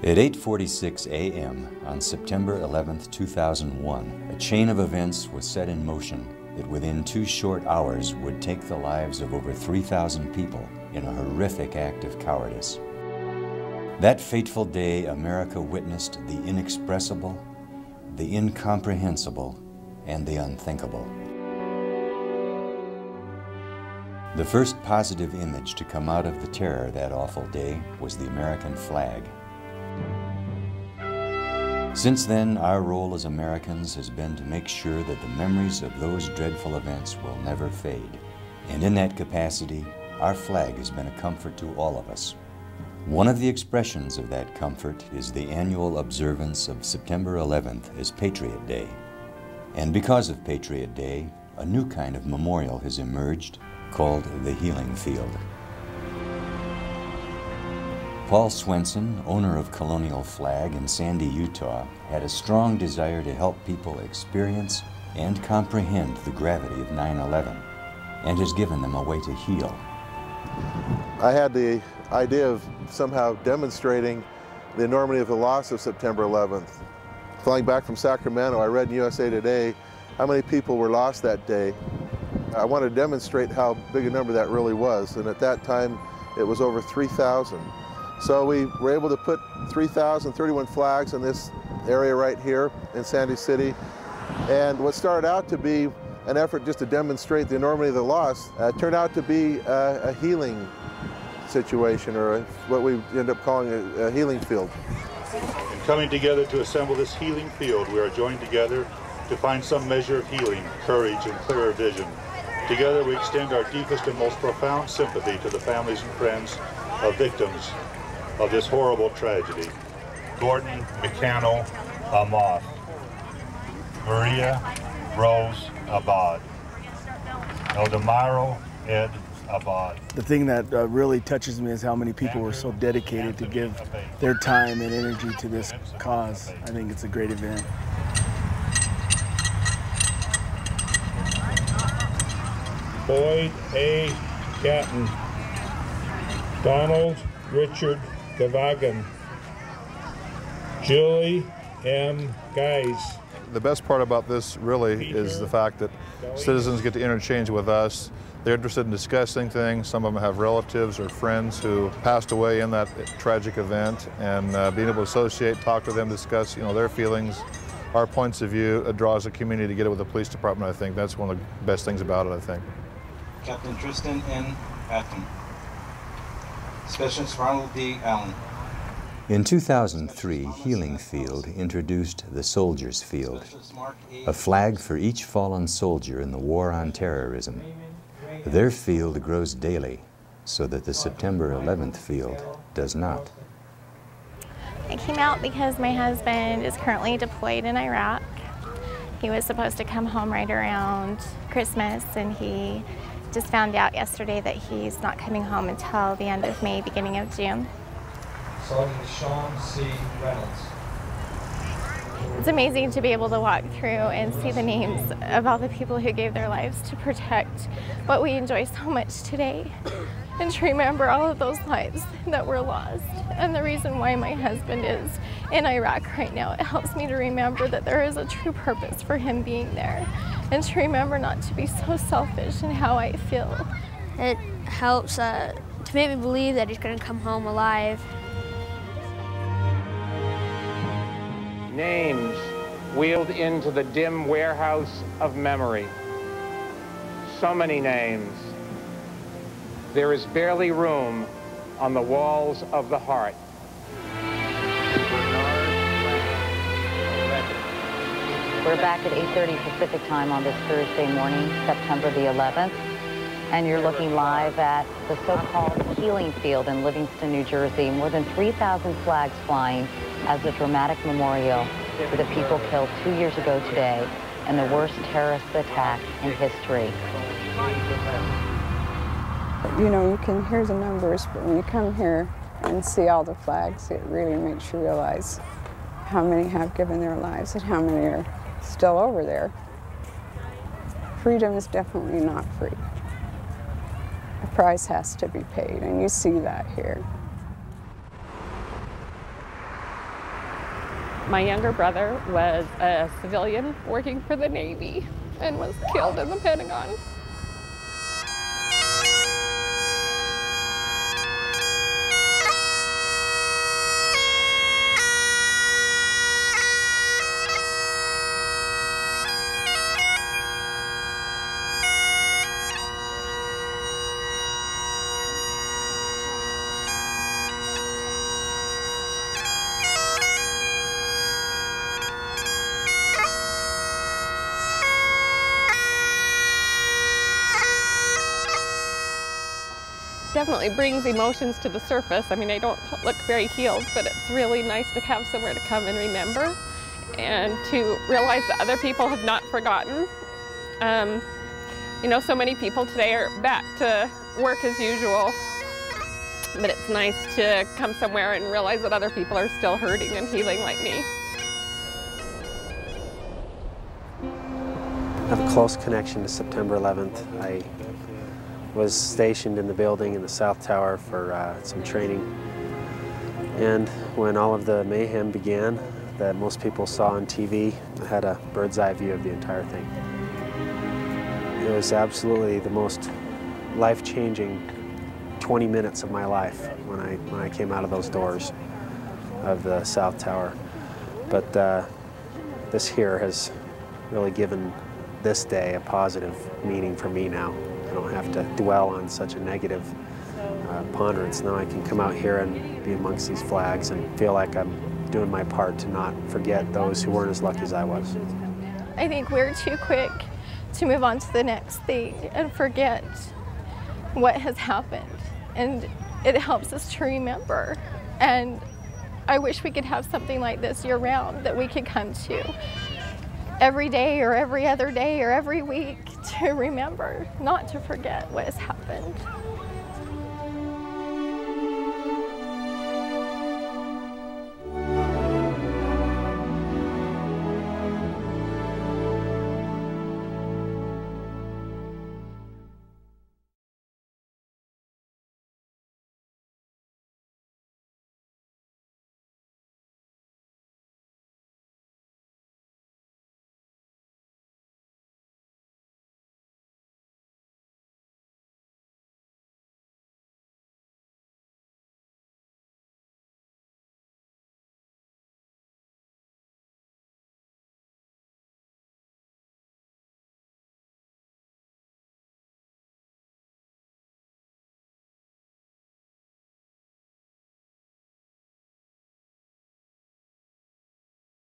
At 8:46 a.m. on September 11, 2001, a chain of events was set in motion that within 2 short hours would take the lives of over 3,000 people in a horrific act of cowardice. That fateful day, America witnessed the inexpressible, the incomprehensible, and the unthinkable. The first positive image to come out of the terror that awful day was the American flag. Since then, our role as Americans has been to make sure that the memories of those dreadful events will never fade. And in that capacity, our flag has been a comfort to all of us. One of the expressions of that comfort is the annual observance of September 11th as Patriot Day. And because of Patriot Day, a new kind of memorial has emerged called the Healing Field. Paul Swenson, owner of Colonial Flag in Sandy, Utah, had a strong desire to help people experience and comprehend the gravity of 9/11, and has given them a way to heal. I had the idea of somehow demonstrating the enormity of the loss of September 11th. Flying back from Sacramento, I read in USA Today how many people were lost that day. I wanted to demonstrate how big a number that really was, and at that time it was over 3,000. So we were able to put 3,031 flags in this area right here in Sandy City. And what started out to be an effort just to demonstrate the enormity of the loss turned out to be a healing situation, or what we end up calling a healing field. In coming together to assemble this healing field, we are joined together to find some measure of healing, courage, and clearer vision. Together we extend our deepest and most profound sympathy to the families and friends of victims of this horrible tragedy. Gordon McCannell Amoth, Maria Rose Abad, Eldemiro Ed Abad. The thing that really touches me is how many people were so dedicated to give their time and energy to this cause. I think it's a great event. Boyd A. Gatton, Donald Richard Gavagan, Julie M. Guys. The best part about this really is the fact that citizens get to interchange with us. They're interested in discussing things. Some of them have relatives or friends who passed away in that tragic event, and being able to associate, talk to them, discuss their feelings, our points of view, it draws a community together with the police department. I think that's one of the best things about it, I think. Captain Tristan N. Patton, Specialist Ronald D. Allen. In 2003, Healing Field introduced the Soldier's Field, a flag for each fallen soldier in the war on terrorism. Their field grows daily, so that the September 11th field does not. I came out because my husband is currently deployed in Iraq. He was supposed to come home right around Christmas, and he just found out yesterday that he's not coming home until the end of May, beginning of June. Sergeant Sean C. Reynolds. It's amazing to be able to walk through and see the names of all the people who gave their lives to protect what we enjoy so much today, and to remember all of those lives that were lost. And the reason why my husband is in Iraq right now, it helps me to remember that there is a true purpose for him being there, and to remember not to be so selfish in how I feel. It helps to make me believe that he's going to come home alive. Names wheeled into the dim warehouse of memory. So many names. There is barely room on the walls of the heart. We're back at 8:30 Pacific time on this Thursday morning, September the 11th, and you're looking live at the so-called Healing Field in Livingston, New Jersey. More than 3,000 flags flying as a dramatic memorial for the people killed 2 years ago today in the worst terrorist attack in history. You can hear the numbers, but when you come here and see all the flags, it really makes you realize how many have given their lives and how many are still over there. Freedom is definitely not free. A price has to be paid, and you see that here. My younger brother was a civilian working for the Navy and was killed in the Pentagon. Definitely brings emotions to the surface. I mean, I don't look very healed, but it's really nice to have somewhere to come and remember and to realize that other people have not forgotten. You know, so many people today are back to work as usual, but it's nice to come somewhere and realize that other people are still hurting and healing like me. I have a close connection to September 11th. I was stationed in the building in the South Tower for some training. And when all of the mayhem began that most people saw on TV, I had a bird's eye view of the entire thing. It was absolutely the most life-changing 20 minutes of my life when I came out of those doors of the South Tower. But this here has really given this day a positive meaning for me now. I don't have to dwell on such a negative ponderance. Now I can come out here and be amongst these flags and feel like I'm doing my part to not forget those who weren't as lucky as I was. I think we're too quick to move on to the next thing and forget what has happened. And it helps us to remember. And I wish we could have something like this year-round that we could come to every day or every other day or every week to remember, not to forget what has happened.